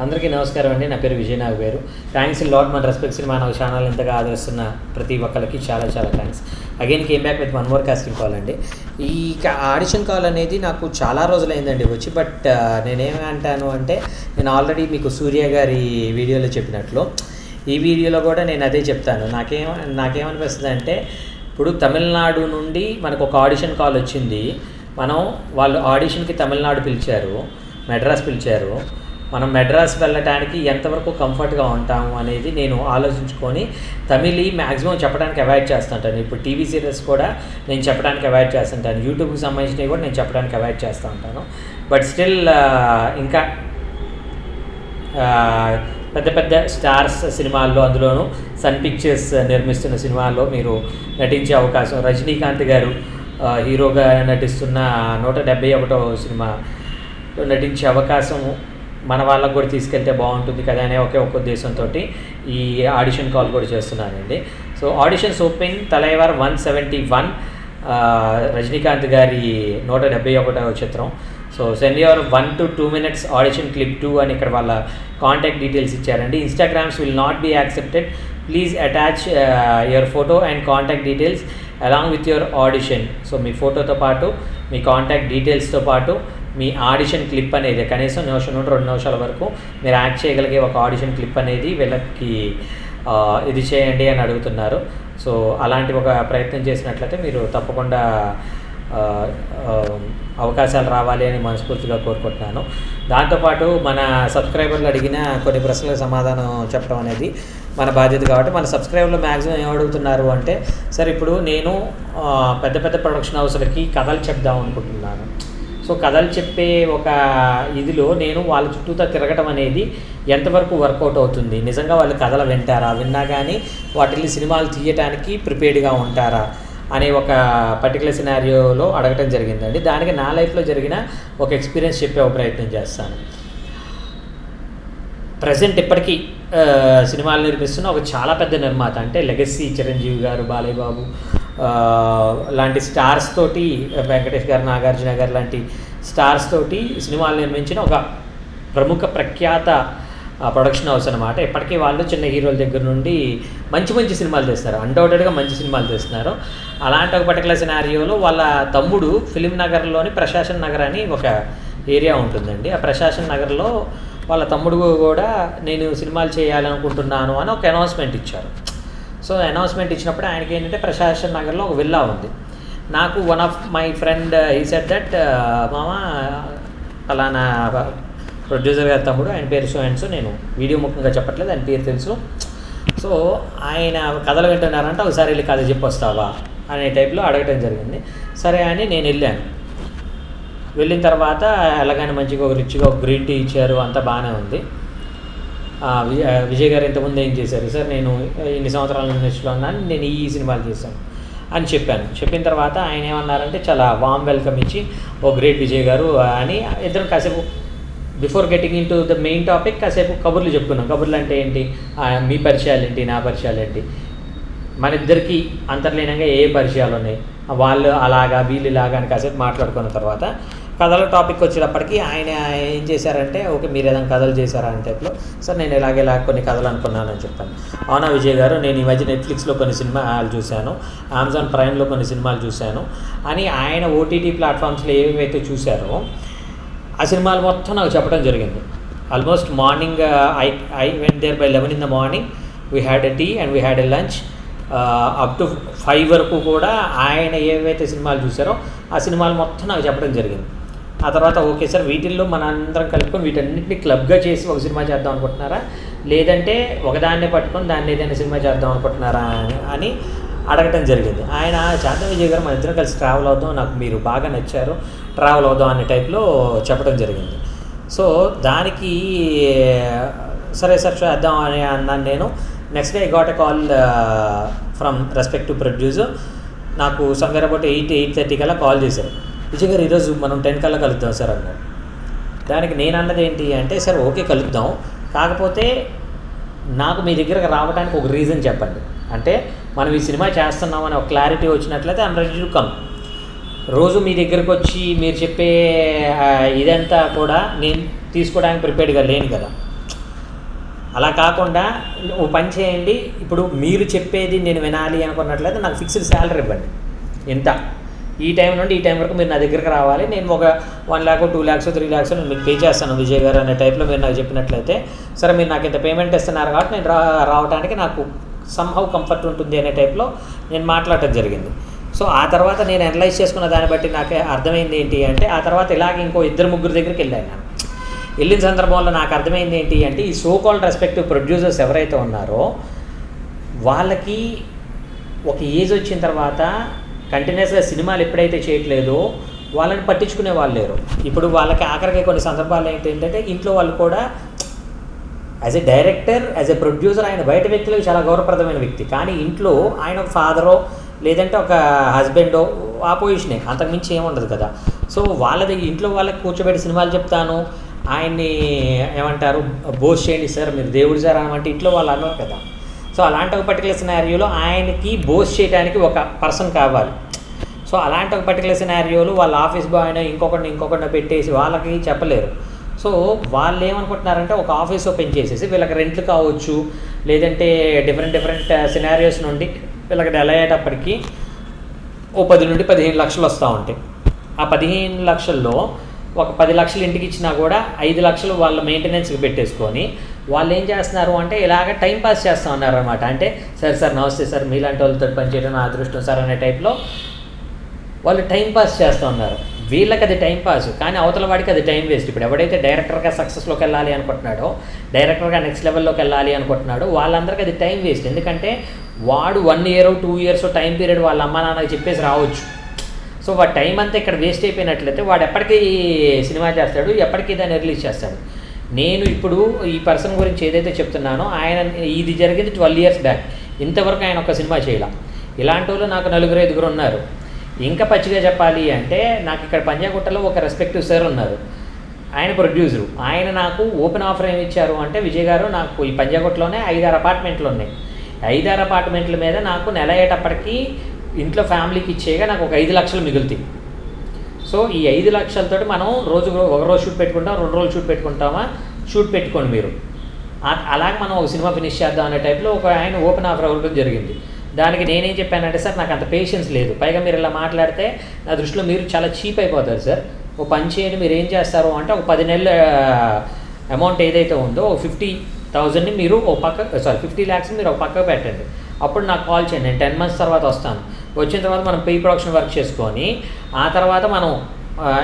అందరికీ నమస్కారం అండి. నా పేరు విజయ్ నాగవేరు. Thanks a lot. మన రెస్పెక్ట్ సినిమా నా ఛానల్ ఇంతగా ఆదరిస్తున్న ప్రతి ఒక్కరికి చాలా చాలా thanks. Again came back with one more casting call అండి. ఈ ఆడిషన్ కాల్ అనేది నాకు చాలా రోజులైందండి వచ్చి. బట్ నేనేమంటాను అంటే, నేను ఆల్రెడీ మీకు సూర్య గారి వీడియోలో చెప్పినట్లు ఈ వీడియోలో కూడా నేను అదే చెప్తాను. నాకేమనిపిస్తుంది అంటే, ఇప్పుడు తమిళనాడు నుండి మనకు ఒక ఆడిషన్ కాల్ వచ్చింది. వాళ్ళు ఆడిషన్కి తమిళనాడు పిలిచారు, మెడ్రాస్ పిలిచారు. మనం మెడ్రాస్ వెళ్ళటానికి ఎంతవరకు కంఫర్ట్గా ఉంటాము అనేది నేను ఆలోచించుకొని తమిళి మ్యాక్సిమం చెప్పడానికి అవాయిడ్ చేస్తుంటాను. ఇప్పుడు టీవీ సీరియల్స్ కూడా నేను చెప్పడానికి అవాయిడ్ చేస్తుంటాను. యూట్యూబ్కి సంబంధించినవి కూడా నేను చెప్పడానికి అవాయిడ్ చేస్తూ ఉంటాను. బట్ స్టిల్ ఇంకా పెద్ద పెద్ద స్టార్స్ సినిమాల్లో, అందులోనూ సన్ పిక్చర్స్ నిర్మిస్తున్న సినిమాల్లో మీరు నటించే అవకాశం, రజనీకాంత్ గారు హీరోగా నటిస్తున్న 171వ సినిమాలో నటించే అవకాశం మన వాళ్ళకు కూడా తీసుకెళ్తే బాగుంటుంది కదా అనే ఒకే ఒక ఉద్దేశంతో ఈ ఆడిషన్ కాల్ కూడా చేస్తున్నానండి. So auditions open Thalaivar 171, Rajinikanth గారి 171వ చిత్రం. So send your 1 to 2 minutes audition clip 2 అని ఇక్కడ వాళ్ళ కాంటాక్ట్ డీటెయిల్స్ ఇచ్చారండి. Instagrams will not be accepted. Please attach your photo and contact details along with your audition. So మీ ఫోటోతో పాటు, మీ కాంటాక్ట్ డీటెయిల్స్తో పాటు మీ ఆడిషన్ క్లిప్ అనేది కనీసం నిమిషం నుండి 2 నిమిషాల వరకు మీరు యాక్ట్ చేయగలిగే ఒక ఆడిషన్ క్లిప్ అనేది వీళ్ళకి ఇది చేయండి అని అడుగుతున్నారు. సో అలాంటి ఒక ప్రయత్నం చేసినట్లయితే మీరు తప్పకుండా అవకాశాలు రావాలి అని మనస్ఫూర్తిగా కోరుకుంటున్నాను. దాంతోపాటు మన సబ్స్క్రైబర్లు అడిగిన కొన్ని ప్రశ్నలకు సమాధానం చెప్పడం అనేది మన బాధ్యత. కాబట్టి మన సబ్స్క్రైబర్లు మ్యాక్సిమం ఏమడుగుతున్నారు అంటే, సార్ ఇప్పుడు నేను పెద్ద పెద్ద ప్రొడక్షన్ హౌస్లకి కథలు చెప్దాం అనుకుంటున్నాను. సో కథలు చెప్పే ఒక ఇదిలో నేను వాళ్ళ చుట్టూతో తిరగటం అనేది ఎంతవరకు వర్కౌట్ అవుతుంది, నిజంగా వాళ్ళు కథలు వింటారా, విన్నా కానీ వాటిని సినిమాలు తీయటానికి ప్రిపేర్డ్గా ఉంటారా అనే ఒక పర్టికులర్ సినారియోలో అడగటం జరిగిందండి. దానికి నా లైఫ్లో జరిగిన ఒక ఎక్స్పీరియన్స్ చెప్పే ఒక ప్రయత్నం చేస్తాను. ప్రజెంట్ ఇప్పటికీ సినిమాలు నిర్మిస్తున్న ఒక చాలా పెద్ద నిర్మాత, అంటే లెగసీ చిరంజీవి గారు, బాలయ్య బాబు లాంటి స్టార్స్ తోటి, వెంకటేష్ గారు, నాగార్జున గారు లాంటి స్టార్స్ తోటి సినిమాలు నిర్మించిన ఒక ప్రముఖ ప్రఖ్యాత ప్రొడక్షన్ హౌస్ అనమాట. ఇప్పటికీ వాళ్ళు చిన్న హీరోల దగ్గర నుండి మంచి మంచి సినిమాలు తీస్తున్నారు, అన్డౌటెడ్గా మంచి సినిమాలు తీస్తున్నారు. అలాంటి ఒక పర్టికులర్ సినారియోలో వాళ్ళ తమ్ముడు ఫిలిం నగర్లోని ప్రశాసన్ నగర్ అని ఒక ఏరియా ఉంటుందండి. ఆ ప్రశాసన్ నగర్లో వాళ్ళ తమ్ముడు కూడా నేను సినిమాలు చేయాలనుకుంటున్నాను అని ఒక అనౌన్స్మెంట్ ఇచ్చారు. సో అనౌన్స్మెంట్ ఇచ్చినప్పుడు ఆయనకి ఏంటంటే, ప్రశాసన్ నగర్లో ఒక విల్లా ఉంది. నాకు వన్ ఆఫ్ మై ఫ్రెండ్ ఈ సెడ్ దట్, మామ అలానా ప్రొడ్యూసర్ గారి తమ్ముడు, ఆయన పేరు సో అండ్ సో, నేను వీడియో ముఖంగా చెప్పట్లేదు, ఆయన పేరు తెలుసు. సో ఆయన కథలు వింటున్నారంటే ఒకసారి వెళ్ళి కథ చెప్పొస్తావా అనే టైప్లో అడగటం జరిగింది. సరే అని నేను వెళ్ళాను. వెళ్ళిన తర్వాత ఎలాగైనా మంచిగా ఒక రిచ్గా ఒక గ్రీన్ టీ ఇచ్చారు, అంతా బాగానే ఉంది. విజయ్ గారు ఇంతకుముందు ఏం చేశారు సార్, నేను ఇన్ని సంవత్సరాల ఇండస్ట్రీలో ఉన్నాను, నేను ఈ సినిమాలు చేశాను అని చెప్పాను. చెప్పిన తర్వాత ఆయన ఏమన్నారంటే, చాలా వామ్ వెల్కమ్ ఇచ్చి, ఓ గ్రేట్ విజయ్ గారు అని ఇద్దరం కాసేపు before getting in to the main topic కాసేపు కబుర్లు చెప్పుకున్నాం. కబుర్లు అంటే ఏంటి, మీ పరిచయాలు ఏంటి, నా పరిచయాలు ఏంటి, మన ఇద్దరికి అంతర్లీనంగా ఏ పరిచయాలు ఉన్నాయి, వాళ్ళు అలాగా వీళ్ళు ఇలాగా అని కాసేపు మాట్లాడుకున్న తర్వాత కథల టాపిక్ వచ్చేటప్పటికి ఆయన ఏం చేశారంటే, ఓకే మీరు ఏదైనా కథలు చేశారా అని టైప్లో, సార్ నేను ఇలాగేలా కొన్ని కథలు అనుకున్నానని చెప్పాను. అవునా విజయ్ గారు, నేను ఈ మధ్య నెట్ఫ్లిక్స్లో కొన్ని సినిమాలు చూశాను, అమెజాన్ ప్రైమ్లో కొన్ని సినిమాలు చూశాను అని ఆయన ఓటీటీ ప్లాట్ఫామ్స్లో ఏమేమైతే చూశారో ఆ సినిమాలు మొత్తం నాకు చెప్పడం జరిగింది. Almost morning I went there by 11 in the morning, we had a tea and we had a lunch. Up to 5 వరకు కూడా ఆయన ఏవైతే సినిమాలు చూసారో ఆ సినిమాలు మొత్తం నాకు చెప్పడం జరిగింది. ఆ తర్వాత ఓకే సార్, వీటిల్లో మన అందరం కలుపుకొని వీటన్నిటిని క్లబ్గా చేసి ఒక సినిమా చేద్దాం అనుకుంటున్నారా, లేదంటే ఒకదాన్నే పట్టుకొని దాన్ని ఏదైనా సినిమా చేద్దాం అనుకుంటున్నారా అని అడగటం జరిగింది. ఆయన చేద్దాం విజయ్ గారు, మన ఇద్దరం కలిసి ట్రావెల్ అవుదాం, నాకు మీరు బాగా నచ్చారు, ట్రావెల్ అవుదాం అనే టైప్లో చెప్పడం జరిగింది. సో దానికి సరే సార్ చేద్దాం అని అన్నాను నేను. Next day I got a call from respective producer. నాకు సమ్వేర్ అబౌట్ 8-8:30 కల్లా కాల్ చేశారు. విజయ్ గారు ఈరోజు మనం 10 కల్లా కలుద్దాం సార్ అన్నారు. దానికి నేను అన్నది ఏంటి అంటే, సార్ ఓకే కలుద్దాం, కాకపోతే నాకు మీ దగ్గరకు రావడానికి ఒక రీజన్ చెప్పండి. అంటే మనం ఈ సినిమా చేస్తున్నామని ఒక క్లారిటీ వచ్చినట్లయితే ఐఎమ్ రెడీ టు కమ్. రోజు మీ దగ్గరకు వచ్చి మీరు చెప్పే ఇదంతా కూడా నేను తీసుకోవడానికి ప్రిపేర్డ్గా లేను కదా. అలా కాకుండా ఓ పని చేయండి, ఇప్పుడు మీరు చెప్పేది నేను వినాలి అనుకున్నట్లయితే నాకు ఫిక్స్డ్ శాలరీ ఇవ్వండి, ఎంత ఈ టైం నుండి ఈ టైం వరకు మీరు నా దగ్గరికి రావాలి, నేను ఒక 1 lakh 2 lakhs 3 lakhs నేను మీకు పే చేస్తాను విజయ్ గారు అనే టైప్లో మీరు నాకు చెప్పినట్లయితే, సరే మీరు నాకు ఇంత పేమెంట్ ఇస్తున్నారు కాబట్టి నేను రావడానికి నాకు సమ్హౌ కంఫర్ట్ ఉంటుంది అనే టైప్లో నేను మాట్లాడటం జరిగింది. సో ఆ తర్వాత నేను అనలైజ్ చేసుకున్న దాన్ని బట్టి నాకు అర్థమైంది ఏంటి అంటే, ఆ తర్వాత ఇలాగ ఇంకో 2-3 దగ్గరికి వెళ్ళాను. నేను వెళ్ళిన సందర్భంలో నాకు అర్థమైంది ఏంటి అంటే, ఈ సో కాల్డ్ రెస్పెక్టివ్ ప్రొడ్యూసర్స్ ఎవరైతే ఉన్నారో వాళ్ళకి ఒక ఏజ్ వచ్చిన తర్వాత కంటిన్యూస్గా సినిమాలు ఎప్పుడైతే చేయట్లేదో వాళ్ళని పట్టించుకునే వాళ్ళు లేరు. ఇప్పుడు వాళ్ళకి ఆఖరికి కొన్ని సందర్భాలు ఏంటంటే, ఇంట్లో వాళ్ళు కూడా as a director, as a producer ఆయన బయట వ్యక్తులకు చాలా గౌరవప్రదమైన వ్యక్తి, కానీ ఇంట్లో ఆయన ఒక ఫాదరో లేదంటే ఒక హస్బెండో ఆ పొజిషనే, అంతకుమించి ఏముండదు కదా. సో వాళ్ళది ఇంట్లో వాళ్ళకి కూర్చోబెట్టి సినిమాలు చెప్తాను, ఆయన్ని ఏమంటారు బోస్ చేయండి సార్ మీరు దేవుడు సార్ అనమంటే ఇంట్లో వాళ్ళు అన్నారు కదా. సో అలాంటి ఒక పర్టికులర్ సినారియోలో ఆయనకి బోస్ చేయడానికి ఒక పర్సన్ కావాలి. సో అలాంటి ఒక పర్టికులర్ సినారియోలో వాళ్ళ ఆఫీస్ బాయ్ని ఇంకొకరిని పెట్టేసి వాళ్ళకి చెప్పలేరు. సో వాళ్ళు ఏమనుకుంటున్నారంటే ఒక ఆఫీస్ ఓపెన్ చేసేసి వీళ్ళకి రెంట్లు కావచ్చు, లేదంటే డిఫరెంట్ సినారియోస్ నుండి వీళ్ళకి నెల అయ్యేటప్పటికి ఓ 10 నుండి 15 లక్షలు వస్తూ ఉంటాయి. ఆ 15 లక్షల్లో ఒక 10 లక్షలు ఇంటికి ఇచ్చినా కూడా 5 లక్షలు వాళ్ళ మెయింటెనెన్స్కి పెట్టేసుకొని వాళ్ళు ఏం చేస్తున్నారు అంటే ఇలాగ టైంపాస్ చేస్తూ ఉన్నారు అనమాట. అంటే సార్ నమస్తే సార్, మీలాంటి వాళ్ళతో పనిచేయడం నా అదృష్టం సార్ అనే టైప్లో వాళ్ళు టైంపాస్ చేస్తూ ఉన్నారు. వీళ్ళకి అది టైంపాస్, కానీ అవతల వాడికి అది టైం వేస్ట్. ఇప్పుడు ఎవడైతే డైరెక్టర్గా సక్సెస్లోకి వెళ్ళాలి అనుకుంటున్నాడో, డైరెక్టర్గా నెక్స్ట్ లెవెల్లోకి వెళ్ళాలి అనుకుంటున్నాడో వాళ్ళందరికీ అది టైం వేస్ట్. ఎందుకంటే వాడు 1 year 2 years టైం పీరియడ్ వాళ్ళ అమ్మ నాన్నకి చెప్పేసి రావచ్చు. సో వాడి టైం అంతా ఇక్కడ వేస్ట్ అయిపోయినట్లయితే వాడు ఎప్పటికీ సినిమా చేస్తాడు, ఎప్పటికీ దాన్ని రిలీజ్ చేస్తాడు. నేను ఇప్పుడు ఈ పర్సన్ గురించి ఏదైతే చెప్తున్నానో ఆయన ఇది జరిగింది 12 years బ్యాక్, ఇంతవరకు ఆయన ఒక సినిమా చేయాల. ఇలాంటి వాళ్ళు నాకు 4-5 ఉన్నారు. ఇంకా పచ్చిగా చెప్పాలి అంటే నాకు ఇక్కడ పంజాగుట్టలో ఒక రెస్పెక్టివ్ సార్ ఉన్నారు, ఆయన ప్రొడ్యూసరు. ఆయన నాకు ఓపెన్ ఆఫర్ ఏమి ఇచ్చారు అంటే, విజయ్ గారు నాకు ఈ పంజాగుట్టలోనే 5-6 అపార్ట్మెంట్లు ఉన్నాయి, 5-6 అపార్ట్మెంట్ల మీద నాకు నెల అయ్యేటప్పటికి ఇంట్లో ఫ్యామిలీకి ఇచ్చేగా నాకు ఒక 5 లక్షలు మిగులుతాయి. సో ఈ 5 లక్షలతోటి మనం ఒక రోజు షూట్ పెట్టుకుంటాం, 2 రోజులు షూట్ పెట్టుకుంటామా, షూట్ పెట్టుకోండి మీరు, అలాగే మనం ఒక సినిమా ఫినిష్ చేద్దాం అనే టైప్లో ఒక ఆయన ఓపెన్ ఆఫర్ అవ్వడం జరిగింది. దానికి నేనేం చెప్పానంటే, సార్ నాకు అంత పేషెన్స్ లేదు, పైగా మీరు ఇలా మాట్లాడితే నా దృష్టిలో మీరు చాలా చీప్ అయిపోతారు సార్, ఓ పని చేయండి మీరు ఏం చేస్తారు అంటే, ఒక 10 నెలల అమౌంట్ ఏదైతే ఉందో 50,000ని మీరు 50 lakhs మీరు ఒక పక్కకు పెట్టండి, అప్పుడు నాకు కాల్ చేయండి, నేను 10 months తర్వాత వస్తాను. వచ్చిన తర్వాత మనం ప్రీ ప్రొడక్షన్ వర్క్ చేసుకొని ఆ తర్వాత మనం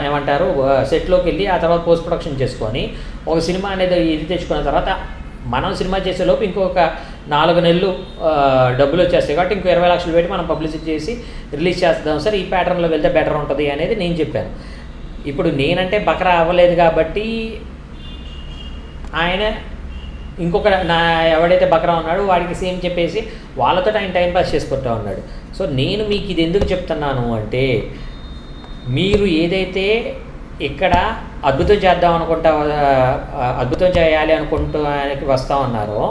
ఏమంటారు సెట్లోకి వెళ్ళి ఆ తర్వాత పోస్ట్ ప్రొడక్షన్ చేసుకొని ఒక సినిమా అనేది ఇది తెచ్చుకున్న తర్వాత మనం సినిమా చేసేలోపు ఇంకొక 4 నెలలు డబ్బులు వచ్చేస్తాయి కాబట్టి ఇంకో 20 లక్షలు పెట్టి మనం పబ్లిసిటీ చేసి రిలీజ్ చేస్తాం సార్, ఈ ప్యాటర్న్లో వెళ్తే బెటర్ ఉంటుంది అనేది నేను చెప్పాను. ఇప్పుడు నేనంటే బకరా అవ్వలేదు కాబట్టి ఆయన ఇంకొక ఎవడైతే బకరా ఉన్నాడో వాడికి సేమ్ చెప్పేసి వాళ్ళతో ఆయన టైంపాస్ చేసుకుంటూ ఉన్నాడు. సో నేను మీకు ఇది ఎందుకు చెప్తున్నాను అంటే, మీరు ఏదైతే ఇక్కడ అద్భుతం చేద్దాం అద్భుతం చేయాలి అనుకుంటానికి వస్తూ ఉన్నారో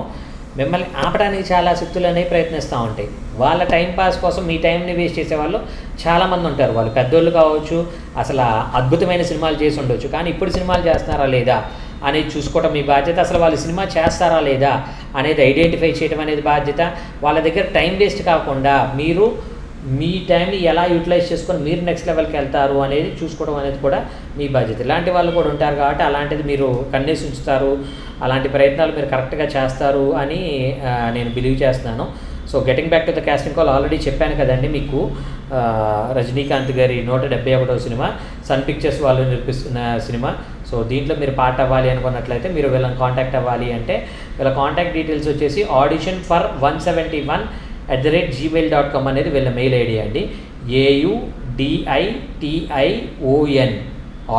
మిమ్మల్ని ఆపడానికి చాలా శక్తులు అనేవి ప్రయత్నిస్తూ ఉంటాయి. వాళ్ళ టైంపాస్ కోసం మీ టైంని వేస్ట్ చేసేవాళ్ళు చాలామంది ఉంటారు. వాళ్ళు పెద్దోళ్ళు కావచ్చు, అసలు అద్భుతమైన సినిమాలు చేసి ఉండొచ్చు, కానీ ఇప్పుడు సినిమాలు చేస్తున్నారా లేదా అనేది చూసుకోవడం మీ బాధ్యత. అసలు వాళ్ళు సినిమా చేస్తారా లేదా అనేది ఐడెంటిఫై చేయడం అనేది బాధ్యత. వాళ్ళ దగ్గర టైం వేస్ట్ కాకుండా మీరు మీ టైంని ఎలా యూటిలైజ్ చేసుకొని మీరు నెక్స్ట్ లెవెల్కి వెళ్తారు అనేది చూసుకోవడం అనేది కూడా మీ బాధ్యత. ఇలాంటి వాళ్ళు కూడా ఉంటారు కాబట్టి అలాంటిది మీరు కన్నేసి ఉంచుతారు, అలాంటి ప్రయత్నాలు మీరు కరెక్ట్గా చేస్తారు అని నేను బిలీవ్ చేస్తున్నాను. So getting back to the casting call already చెప్పాను కదండి మీకు, రజనీకాంత్ గారి 171వ సినిమా సన్ పిక్చర్స్ వాళ్ళు నిర్మిస్తున్న సినిమా. సో దీంట్లో మీరు పార్ట్ అవ్వాలి అనుకున్నట్లయితే మీరు వీళ్ళని కాంటాక్ట్ అవ్వాలి అంటే వీళ్ళ కాంటాక్ట్ డీటెయిల్స్ వచ్చేసి auditionfor171@gmail.com అనేది వీళ్ళ మెయిల్ ఐడి అండి. AUDITION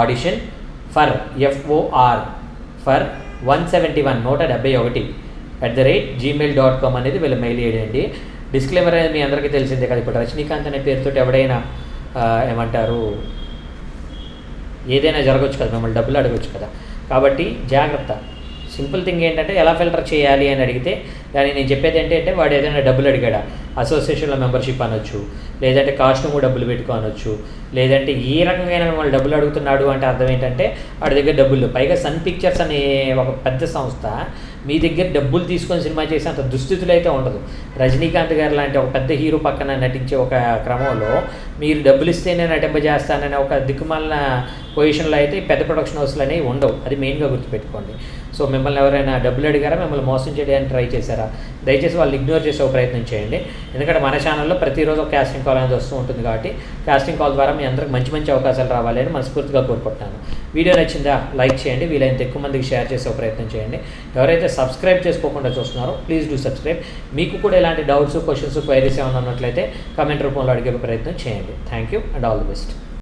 ఆడిషన్ ఫర్ FOR 171 అనేది వీళ్ళ మెయిల్ ఐడి అండి. డిస్క్లైమర్ అనేది మీ అందరికీ తెలిసిందే కదా, ఇప్పుడు రజనీకాంత్ అనే పేరుతో ఎవడైనా ఏమంటారు ఏదైనా జరగవచ్చు కదా, మిమ్మల్ని డబ్బులు అడగచ్చు కదా, కాబట్టి జాగ్రత్త. సింపుల్ థింగ్ ఏంటంటే ఎలా ఫిల్టర్ చేయాలి అని అడిగితే దాన్ని నేను చెప్పేది ఏంటంటే వాడు ఏదైనా డబ్బులు అడిగాడా, అసోసియేషన్లో మెంబర్షిప్ అనొచ్చు, లేదంటే కాస్ట్యూమ్ డబ్బులు పెట్టుకోనొచ్చు, లేదంటే ఏ రకంగా మిమ్మల్ని డబ్బులు అడుగుతున్నాడు అంటే అర్థం ఏంటంటే వాడి దగ్గర డబ్బులు. పైగా సన్ పిక్చర్స్ అనే ఒక పెద్ద సంస్థ మీ దగ్గర డబ్బులు తీసుకొని సినిమా చేసేంత దుస్థితులు అయితే ఉండదు. రజనీకాంత్ గారు లాంటి ఒక పెద్ద హీరో పక్కన నటించే ఒక క్రమంలో మీరు డబ్బులు ఇస్తేనే నటింపజేస్తాననే ఒక దిక్కుమాలిన పొజిషన్లో అయితే పెద్ద ప్రొడక్షన్ హౌస్లు అనేవి ఉండవు. అది మెయిన్గా గుర్తుపెట్టుకోండి. సో మిమ్మల్ని ఎవరైనా డబ్బులు అడిగారా, మిమ్మల్ని మోసం చేయడానికి ట్రై చేశారా, దయచేసి వాళ్ళు ఇగ్నోర్ చేసే ఒక ప్రయత్నం చేయండి. ఎందుకంటే మన ఛానల్లో ప్రతిరోజు ఒక కాస్టింగ్ కాల్ అనేది వస్తూ ఉంటుంది కాబట్టి కాస్టింగ్ కాల్ ద్వారా మీ అందరికి మంచి మంచి అవకాశాలు రావాలి అని మనస్ఫూర్తిగా కోరుకుంటున్నాను. వీడియో నచ్చిందా లైక్ చేయండి, వీలైనంత ఎక్కువ మందికి షేర్ చేసే ప్రయత్నం చేయండి. ఎవరైతే సబ్స్క్రైబ్ చేసుకోకుండా చూస్తున్నారో ప్లీజ్ డూ సబ్స్క్రైబ్. మీకు కూడా ఇలాంటి డౌట్స్, క్వశ్చన్స్, క్వైరీస్ ఏమైనా ఉన్నట్లయితే కామెంట్ రూపంలో అడిగే ప్రయత్నం చేయండి. Thank you and all the best.